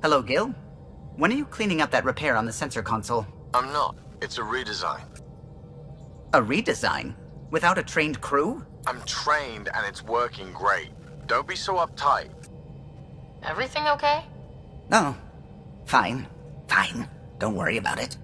Hello, Gil. When are you cleaning up that repair on the sensor console? I'm not. It's a redesign. A redesign? Without a trained crew? I'm trained and it's working great. Don't be so uptight. Everything okay? Oh, fine. Fine. Don't worry about it.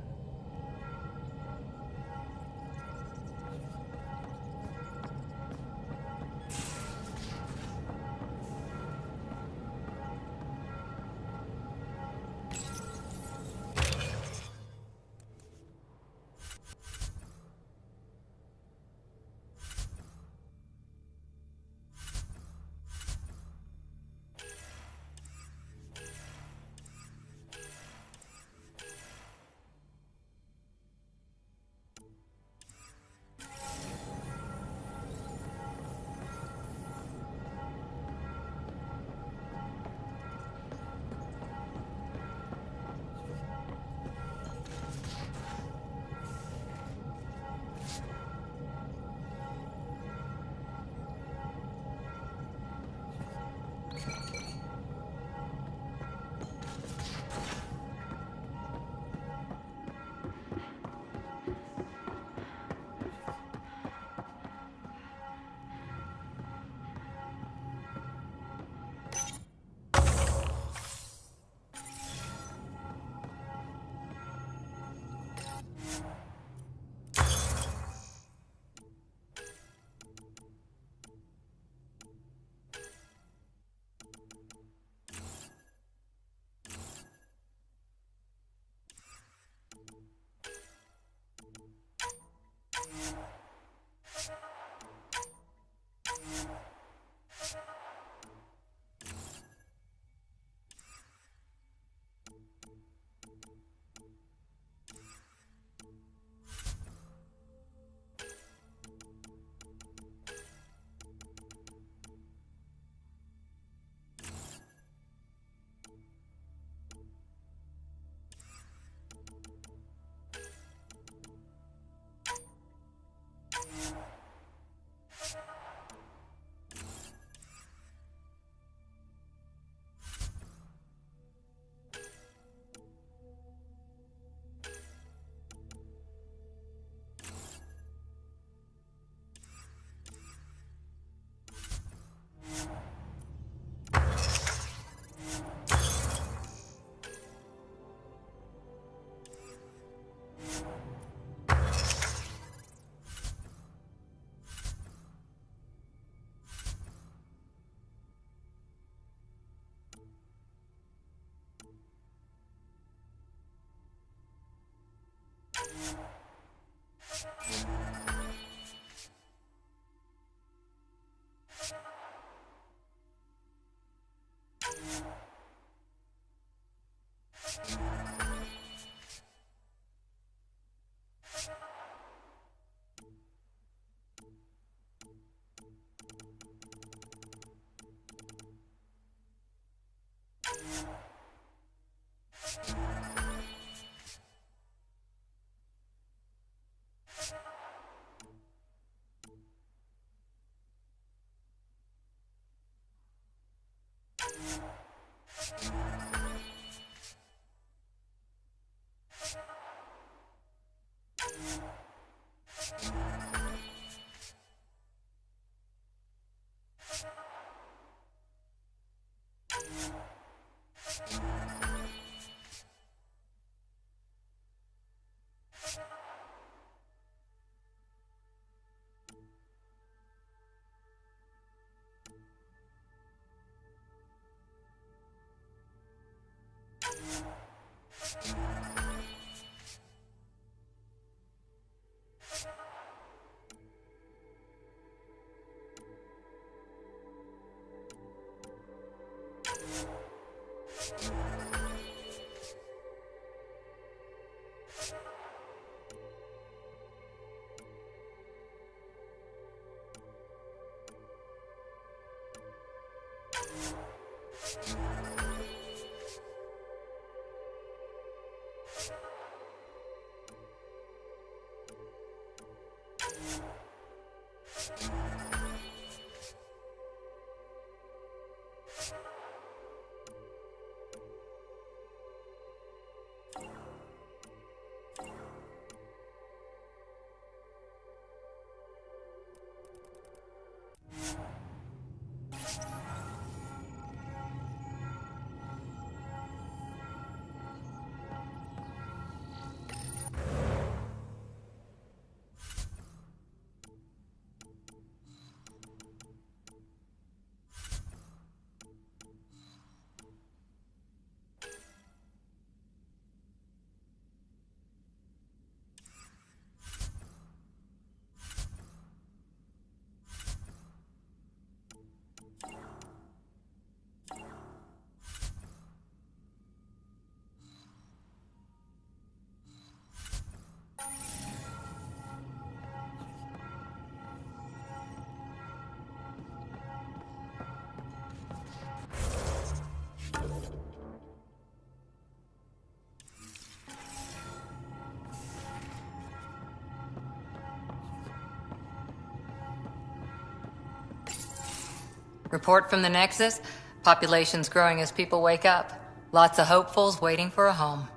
Report from the Nexus. Population's growing as people wake up. Lots of hopefuls waiting for a home.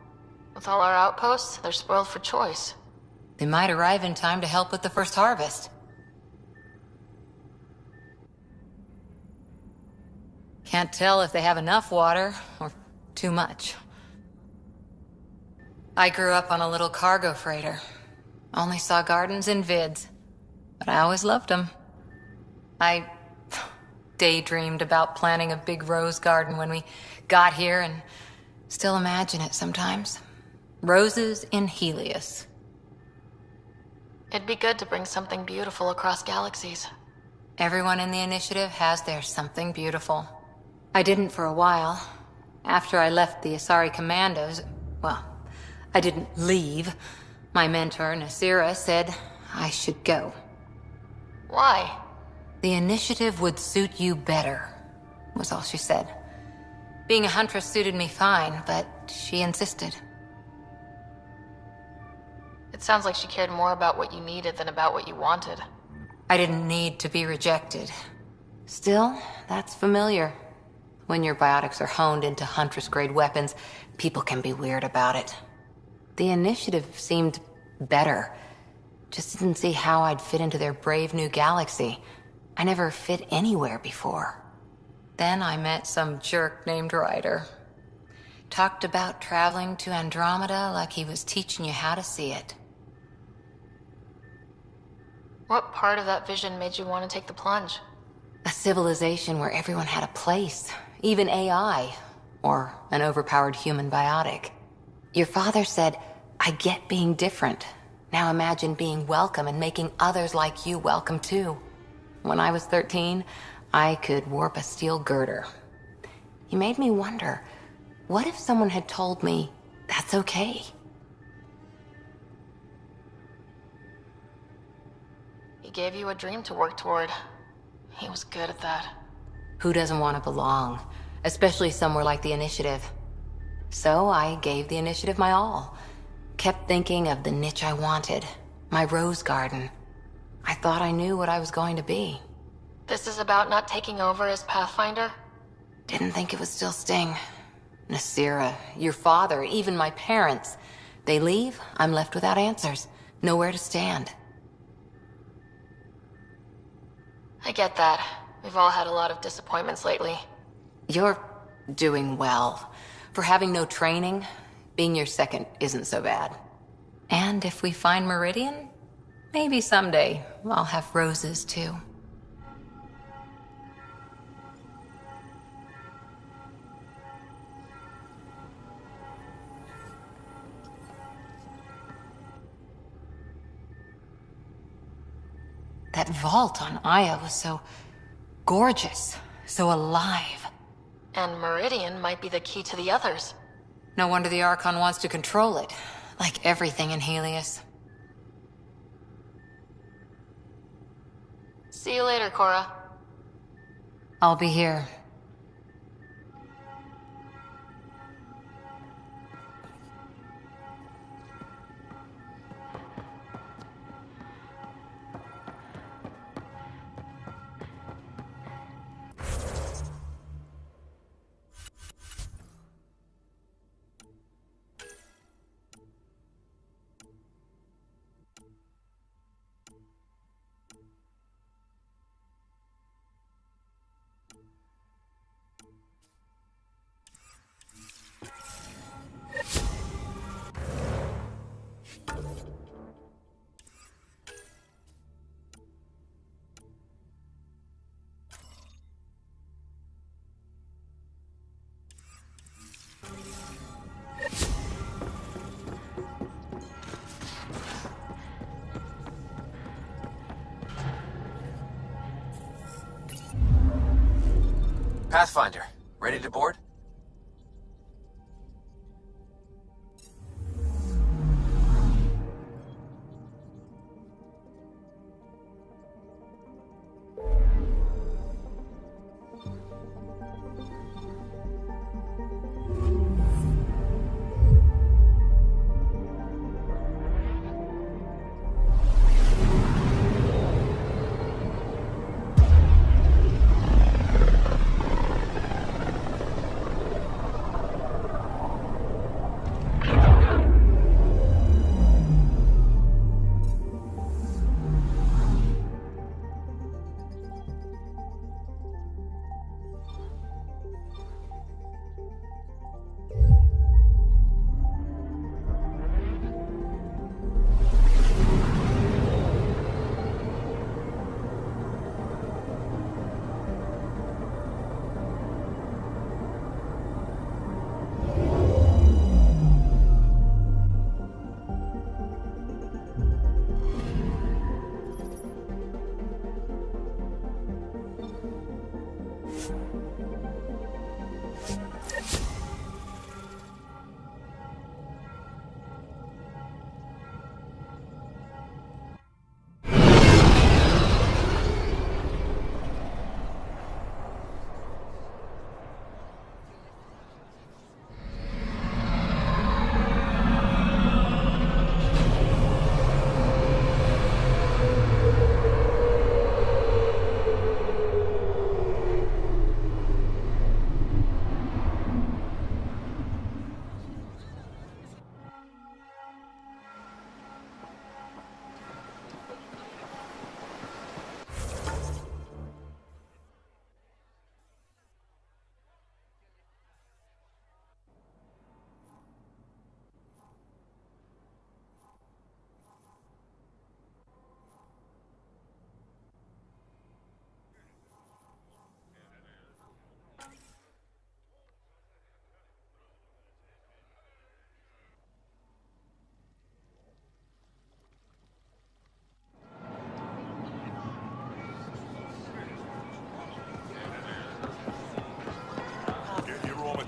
With all our outposts, they're spoiled for choice. They might arrive in time to help with the first harvest. Can't tell if they have enough water, or too much. I grew up on a little cargo freighter. Only saw gardens in vids, but I always loved them. I daydreamed about planting a big rose garden when we got here, and still imagine it sometimes. Roses in Helios. It'd be good to bring something beautiful across galaxies. Everyone in the initiative has their something beautiful. I didn't for a while. After I left the Asari Commandos, well, I didn't leave. My mentor, Nasira, said I should go. Why? The initiative would suit you better, was all she said. Being a huntress suited me fine, but she insisted. It sounds like she cared more about what you needed than about what you wanted. I didn't need to be rejected. Still, that's familiar. When your biotics are honed into Huntress-grade weapons, people can be weird about it. The initiative seemed better. Just didn't see how I'd fit into their brave new galaxy. I never fit anywhere before. Then I met some jerk named Ryder. Talked about traveling to Andromeda like he was teaching you how to see it. What part of that vision made you want to take the plunge? A civilization where everyone had a place, even AI, or an overpowered human biotic. Your father said, I get being different. Now imagine being welcome and making others like you welcome too. When I was 13, I could warp a steel girder. He made me wonder, what if someone had told me that's okay? He gave you a dream to work toward. He was good at that. Who doesn't want to belong? Especially somewhere like the Initiative. So I gave the Initiative my all. Kept thinking of the niche I wanted. My rose garden. I thought I knew what I was going to be. This is about not taking over as Pathfinder? Didn't think it would still sting. Nasira, your father, even my parents. They leave, I'm left without answers. Nowhere to stand. I get that. We've all had a lot of disappointments lately. You're doing well. For having no training, being your second isn't so bad. And if we find Meridian, maybe someday I'll have roses too. That vault on Aya was so gorgeous, so alive. And Meridian might be the key to the others. No wonder the Archon wants to control it, like everything in Helios. See you later, Cora. I'll be here. Pathfinder, ready to board?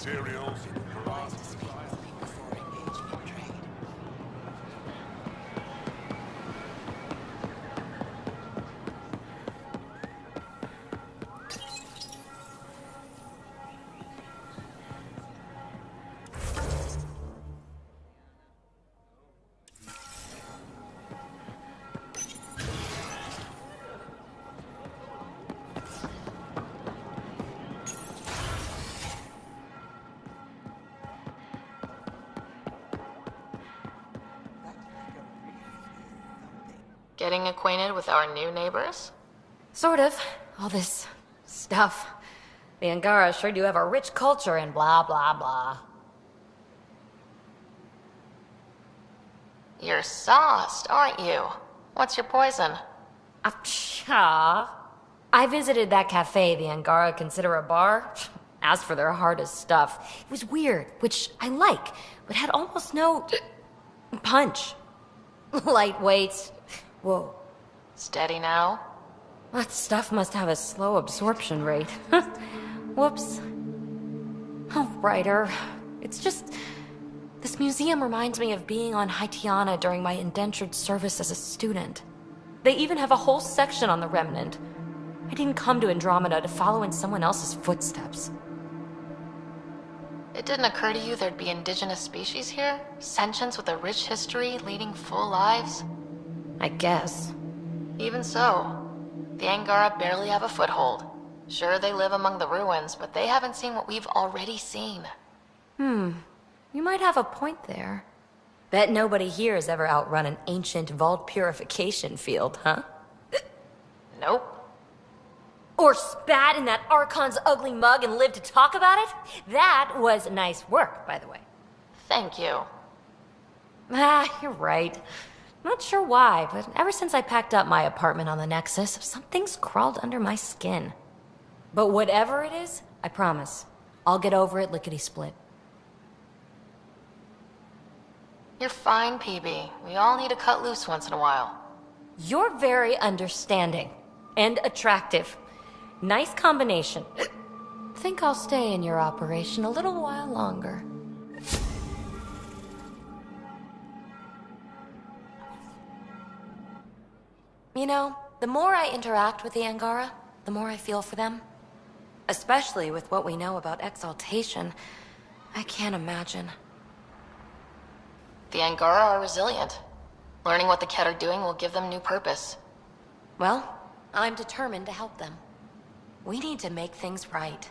materials. Getting acquainted with our new neighbors? Sort of. All this stuff. The Angara sure do have a rich culture and blah, blah, blah. You're sauced, aren't you? What's your poison? I visited that cafe the Angara consider a bar. Asked for their hardest stuff. It was weird, which I like, but had almost no punch. Lightweight. Whoa. Steady now? That stuff must have a slow absorption rate. Whoops. Oh, writer. It's just... This museum reminds me of being on Haitiana during my indentured service as a student. They even have a whole section on the Remnant. I didn't come to Andromeda to follow in someone else's footsteps. It didn't occur to you there'd be indigenous species here? Sentients with a rich history, leading full lives? I guess. Even so, the Angara barely have a foothold. Sure, they live among the ruins, but they haven't seen what we've already seen. You might have a point there. Bet nobody here has ever outrun an ancient vault purification field, huh? Nope. Or spat in that Archon's ugly mug and lived to talk about it? That was nice work, by the way. Thank you. You're right. Not sure why, but ever since I packed up my apartment on the Nexus, something's crawled under my skin. But whatever it is, I promise, I'll get over it lickety-split. You're fine, Peebee. We all need to cut loose once in a while. You're very understanding and attractive. Nice combination. Think I'll stay in your operation a little while longer. You know, the more I interact with the Angara, the more I feel for them. Especially with what we know about exaltation. I can't imagine. The Angara are resilient. Learning what the Ket are doing will give them new purpose. Well, I'm determined to help them. We need to make things right.